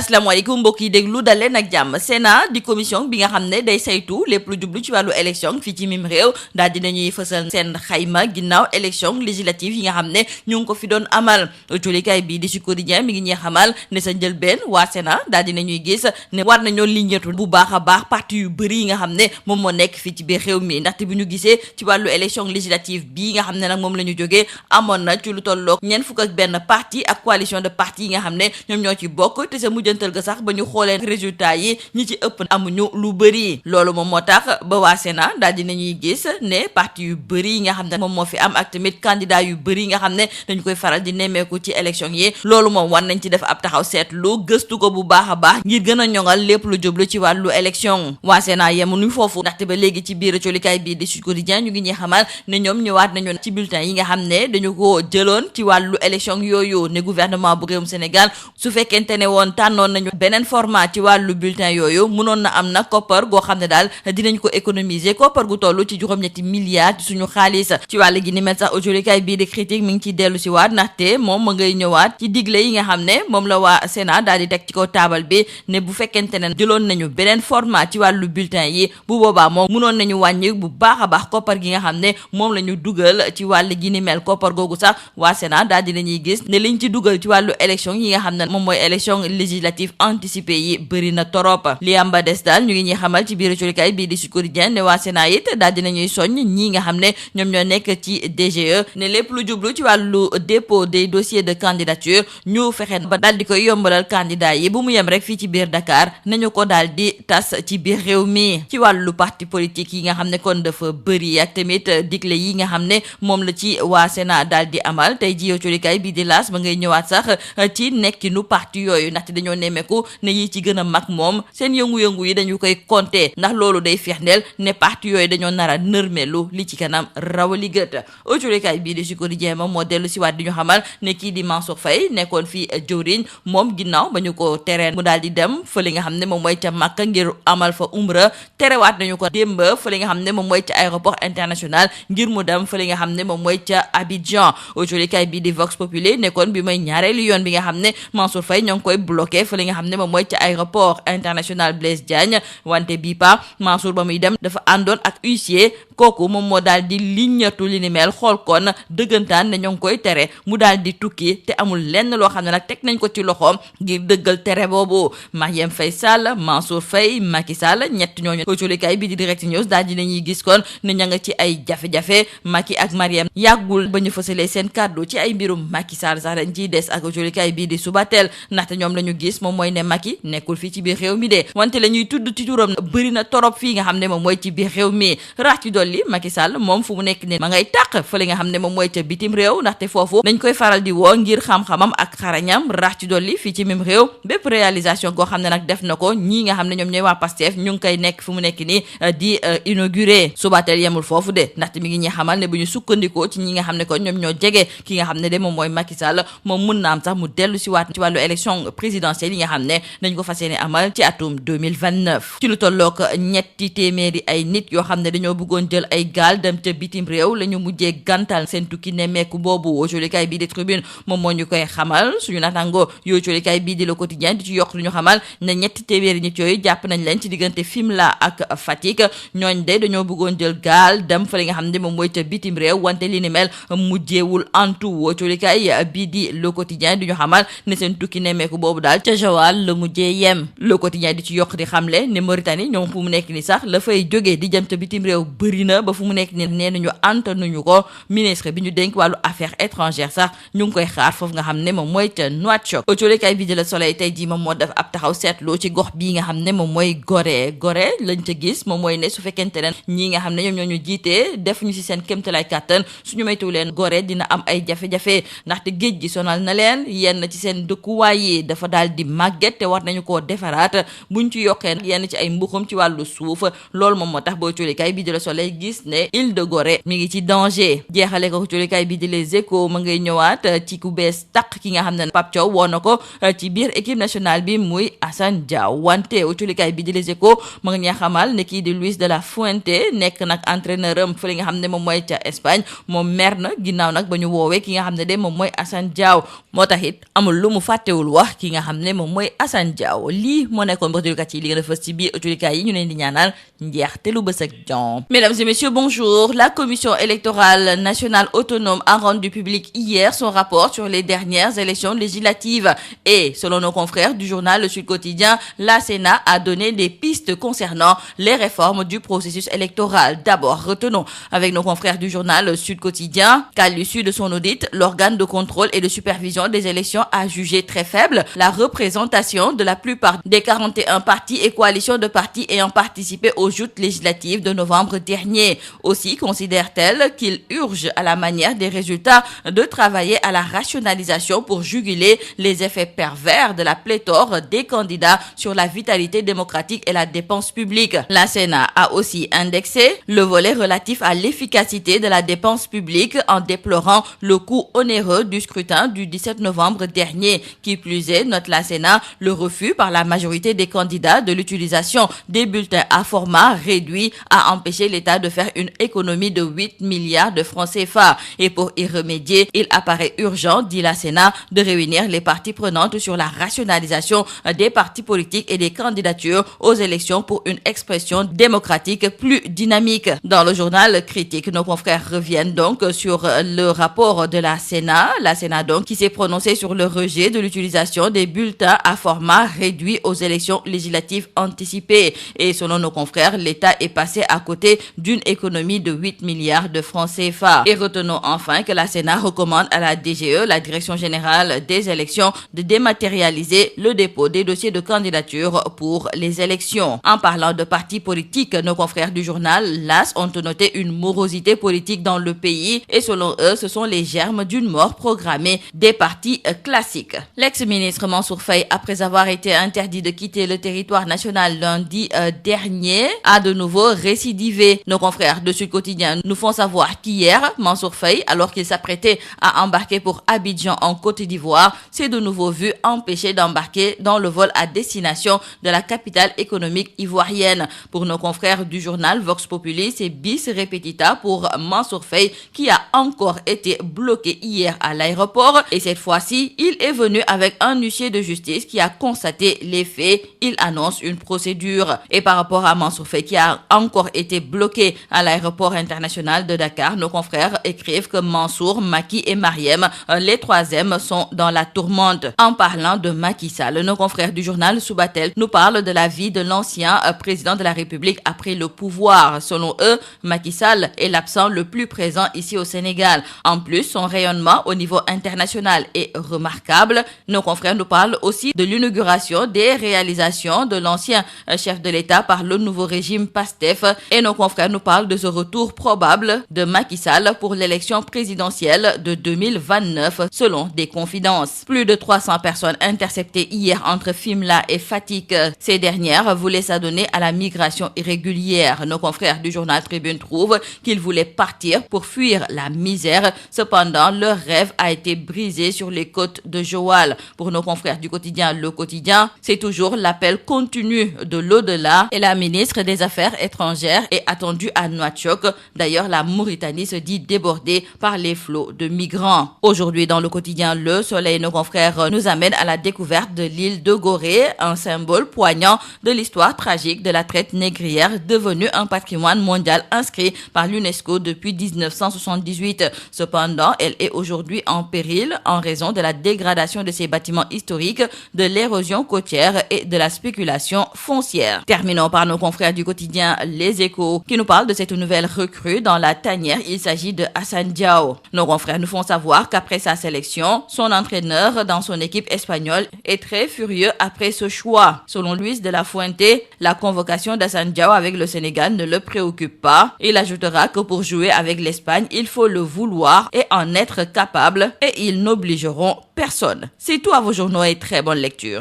asalaamaaleykum mbokk yi déglu dal leen ak jàmm. Sénat di commission bi nga xam ne day saytu lépp lu jublu ci wàllu élection fii ci mim réew daal dinañuy fësal seen xayma ginnaaw élection législative yi nga xam ne ñu ngi ko fi doon amal. Jolikaay bii di Sud Quotidien mi ngi ñuy xamal ne sa njëlbeen waa Sénat daal dinañuy gis ne war nañoo liggéeyatu bu baax a baax parti yu bëri yi nga xam ne moom moo nekk fii ci biir réew mi, ndaxte bu ñu gisee ci wàllu élection législative bii nga xam ne nag moom la ñu jógee amoon na ci lu tolloog ñeent fukk ak benn parti ak coalition de parti yi nga xam ne ñoom ñoo ci bokk te sa mujjantal ga sax ba ñu xoolee résultat yi ñi ci ëpp amuñu lu bëri. Loolu moom moo tax ba waa Sénat daal dinañuy gis ne parti yu bëri yi nga xam ne moom moo fi am ak tamit candidat yu bëri yi nga xam ne dañu koy faral di nemmeeku ci élection yi, loolu moom war nañ ci def ab taxaw seetlu gëstu ko bu baax a baax ngir gën a ñoŋal lépp lu jublu ci wàllu élection. Waa Sénat yemuñu foofu, ndaxte ba léegi ci biir colikaay bii di Sud Quotidien ñu ngi ñuy xamal ne ñoom ñëwaat nañu ci bulletin yi nga xam ne dañu ko jëloon ci wàllu élection yooyu, ne gouvernement bu réewum Sénégal su fekkente ne woon tànnoon nañu beneen format ci wàllu bulletin yooyu mënoon na am nag koppar goo xam ne daal dinañ ko économiser, koppar gu toll ci juróom-ñetti milliards suñu xaalis. Ci wàll gi ni mel sax jolikaay bii di critique mi ngi ciy dellu si waat, ndaxte moom ma ngay ñëwaat ci digle yi nga xam ne moom la waa Sénat daal di teg ci kaw taabal bi ne bu fekkente ne jëloon nañu beneen format ci wàllu bulletin yi bu boobaa moom mënoon nañu wàññi bu baax a baax koppar gi nga xam ne moom la ñu dugal ci wàll gi ni mel. Koppar googu sax waa Sénat daal di nañuy gis ne liñ ci dugal ci wàllu élection yi nga xam ne moom mooy élection législative anticipée yi bëri na torop. Li am ba des daal ñu ngi ñuy xamal ci biir colikaay bii di Sud Quotidien ne waa Sénat it daal dinañuy soññ ñii nga xam ne ñoom ñoo nekk ci DGE ne lépp lu jublu ci wàllu dépôt des dossiers de candidature ñu fexe ba daal di koy yombalal candidat yi bu mu yem rek fii ci biir Dakar, nañu ko daal di tas ci biir réew mi. Ci wàllu parti politique yi nga xam ne kon dafa bëri ak tamit digle yi nga xam ne moom la ci waa Sénat daal di amal, tey ji colikaay bii di L'As ba ngay ñëwaat sax ci nekkinu parti yooyu, ndaxte dañoo nemmeeku ne yi ci gën a mag moom seen yëngu-yëngu yi dañu koy compter, ndax loolu day firndeel ne parti yooyu dañoo nar a nërmelu li ci kanam rawali gët. Jolikaay bii di Sud Quotidien moom moo dellu si waat di ñu xamal ne kii di Mansour Faye nekkoon fii jëwriñ moom ginnaaw ba ñu ko tereen mu daal di dem fële nga xam ne moom mooy ca Makka ngir amal fa umra, terewaat nañu ko démb fële nga xam ne moom mooy ca aéroport international ngir mu dem fële nga xam ne moom mooy ca Abidjan. Jolikaay bii di Vox Populi nekkoon bi mooy ñaareelu yoon bi nga xam ne Mansour Faye ñoo ngi koy bloqué fële nga xam ne moom mooy ca aéroport international Blaise Diagne, wante bii pa Mansour ba muy dem dafa àndoon ak huissier, kooku moom moo daal di liñatu li ni mel xool kon dëggantaan ne ñoo ngi koy tere mu daal di tukki te amul lenn loo xam ne nag teg nañ ko ci loxoom ngir dëggal tere boobu. Marième Faye Sall, Mansour Faye, Macky Sall, ñett ñooñu jolikaay bi di Direct News daal di nañuy gis kon ne ña nga ci ay jafe-jafe. Macky ak Marième yàggul ba ñu fësalee seen kàddu ci ay mbirum Macky Sall sax dañ ciy des ak jolikaay bii di Subatel, ndaxte ñoom la ñu gis moom mooy ne Macky nekkul fii ci biir réew mi de, wante la ñuy tudd ci turam bëri na torop fii nga xam ne moom mooy ci biir réew mi. Rax ci dolli Macky Sall moom fu mu nekk ne ma ngay tàq fële nga xam ne moom mooy ca bitim réew, ndaxte foofu dañ koy faral di woo ngir xam-xamam ak xarañam. Rax ci dolli fii ci mim réew bépp réalisation goo xam ne nag def na ko ñii nga xam ne ñoom ñooy waa Pastef ñu ngi koy nekk fu mu nekk nii di inauguré. Subatel yemul foofu de, ndaxte mi ngi ñuy xamal ne bu ñu sukkandikoo ci ñi nga xam ne ko ñoom ñoo jege ki nga xam ne de moom mooy Macky Sall moom mun na am sax mu dellu si waat ci wàllu élection présidentielle yi nga xam ne dañ ko fas yéene amal ci atum 2029. ci lu tollook ñetti téeméeri ay nit yoo xam ne dañoo bëggoon jël ay gaal dem ca bitim réew la ñu mujjee gantal seen tukki nemmeeku boobu. Jolikaay bii di Tribune moom moo ñu koy xamal. Suñu naataango yooyu jolikaay bii di Le Quotidien di ci yokk lu ñu xamal ne ñetti téeméeri nit yooyu jàpp nañ leen ci diggante Fimela ak Fatick. ñooñ de dañoo bëggoon jël gaal dem fa li nga xam ne moom mooy ca bitim réew, wante li ni mel mujjeewul antu. Jolikaay bii di Le Quotidien di ñu xamal ne seen tukki nemmeeku boobu daal ca Joal la mujjee yem. Le Quotidien di ci yokk di xamle ne Mauritanie ñoom fu mu nekk ni sax la fay jógee di jëm ca bitim réew bëri na ba fu mu nekk ni nee nañu antanuñu ko. Ministre bi ñu dénk wàllu affaires étrangères sax ñu ngi koy xaar foofu nga xam ne moom mooy ca Nouakchott. Jolikaay bi di Le Soleil tey jii moom moo def ab taxaw seetlu ci gox bii nga xam ne moom mooy Gorée lañ ca gis moom mooy ne su fekkente ne ñii nga xam ne ñoom ñoo ñu jiitee def ñu ci seen kéemtalaay kàttan suñu maytuwu leen Gorée dina am ay jafe-jafe, ndaxte géej gi sonal na leen, yenn ci seen dëkkuwaay yi dafa daal di màgget te war nañu koo defaraat buñ ci yokkee yenn ci ay mbuxum ci wàllu suuf. loolu moom moo tax boo jolikaay bi di Le Soleil day gis ne Île de Gorée mi ngi ci danger. Jeexale ko colikaay bi di Les Échos ma ngay ñëwaat ci ku bees tàq ki nga xam ne Pape Thiaw woo na ko ci biir équipe nationale bi muy Assane Diao. Wante colikaay bi di Les Échos ma nga ñaa xamal ne kii di Luis de la Fuente nekk nag entraîneur am fële nga xam ne moom mooy ca Espagne moom mer na ginnaaw nag ba ñu woowee ki nga xam ne de moom mooy Assane Diao. moo tax it amul lu mu fàttewul wax ki nga xam ne moom mooy Assane Diao. lii moo nekkoon mbokk yi li gën a fës ci biir colikaay yi ñu leen di ñaanal njeexte lu bës ak jàmm. Mesdames et messieurs, bonjour. La Commission électorale nationale autonome a rendu public hier son rapport sur les dernières élections législatives. Et selon nos confrères du journal Le Sud Quotidien, la Sénat a donné des pistes concernant les réformes du processus électoral. D'abord, retenons avec nos confrères du journal Le Sud Quotidien qu'à l'issue de son audit, l'organe de contrôle et de supervision des élections a jugé très faible la représentation de la plupart des 41 partis et coalitions de partis ayant participé aux joutes législatives de novembre dernier. Aussi considère-t-elle qu'il urge à la manière des résultats de travailler à la rationalisation pour juguler les effets pervers de la pléthore des candidats sur la vitalité démocratique et la dépense publique. La Sénat a aussi indexé le volet relatif à l'efficacité de la dépense publique en déplorant le coût onéreux du scrutin du 17 novembre dernier. Qui plus est, note la Sénat, le refus par la majorité des candidats de l'utilisation des bulletins à format réduit a empêché l'État de faire une économie de 8 milliards de francs CFA. Et pour y remédier, il apparaît urgent, dit la Sénat, de réunir les parties prenantes sur la rationalisation des partis politiques et des candidatures aux élections pour une expression démocratique plus dynamique. Dans le journal Critique, nos confrères reviennent donc sur le rapport de la Sénat donc qui s'est prononcée sur le rejet de l'utilisation des bulletins à format réduit aux élections législatives anticipées. Et selon nos confrères, l'État est passé à côté d'une économie de 8 milliards de francs CFA. Et retenons enfin que la Sénat recommande à la DGE, la Direction générale des élections, de dématérialiser le dépôt des dossiers de candidature pour les élections. En parlant de partis politiques, nos confrères du journal LAS ont noté une morosité politique dans le pays et selon eux, ce sont les germes d'une mort programmée des partis classiques. L'ex-ministre Mansour Faye, après avoir été interdit de quitter le territoire national lundi dernier, a de nouveau récidivé. Nos confrères de Sud Quotidien nous font savoir qu'hier, Mansour Faye, alors qu'il s'apprêtait à embarquer pour Abidjan en Côte d'Ivoire, s'est de nouveau vu empêché d'embarquer dans le vol à destination de la capitale économique ivoirienne. Pour nos confrères du journal Vox Populi, c'est bis repetita pour Mansour Faye qui a encore été bloqué hier à l'aéroport et cette fois-ci, il est venu avec un huissier de justice qui a constaté les faits. Il annonce une procédure. Et par rapport à Mansour Faye qui a encore été bloqué à l'aéroport international de Dakar, nos confrères écrivent que Mansour, Macky et Mariem, les troisièmes, sont dans la tourmente. En parlant de Macky Sall, nos confrères du journal Subatel nous parlent de la vie de l'ancien président de la République après le pouvoir. Selon eux, Macky Sall est l'absent le plus présent ici au Sénégal. En plus, son rayonnement au niveau international est remarquable. Nos confrères nous parlent aussi de l'inauguration des réalisations de l'ancien chef de l'État par le nouveau régime PASTEF et nos confrères nous parlent de ce retour probable de Macky Sall pour l'élection présidentielle de 2029 selon des confidences. Plus de 300 personnes interceptées hier entre Fimela et Fatick. Ces dernières voulaient s'adonner à la migration irrégulière. Nos confrères du journal Tribune trouvent qu'ils voulaient partir pour fuir la misère. Cependant, leur rêve a été brisé sur les côtes de Joal. Pour nos confrères du quotidien Le Quotidien, c'est toujours l'appel continu de l'au-delà et la ministre des Affaires étrangères est attendue à Nouakchott. D'ailleurs, la Mauritanie se dit débordée par les flots de migrants. Aujourd'hui, dans le quotidien Le Soleil, nos confrères nous amènent à la découverte de l'île de Gorée, un symbole poignant de l'histoire tragique de la traite négrière devenue un patrimoine mondial inscrit par l'UNESCO depuis 1978. Cependant, elle est aujourd'hui en péril en raison de la dégradation de ses bâtiments historiques, de l'érosion côtière et de la spéculation foncière. Terminons par nos confrères du quotidien Les Échos qui nous parlent de cette nouvelle recrue dans la tanière. Il s'agit de Assane Diao. Nos confrères nous font savoir qu'après sa sélection, son entraîneur dans son équipe espagnole est très furieux après ce choix. Selon Luis de la Fuente, la convocation d'Assane Diao avec le Sénégal ne le préoccupe pas. Il ajoutera que pour jouer avec l'Espagne, il faut le vouloir et en être capable et ils n'obligeront personne. C'est tout à vos journaux et très bonne lecture.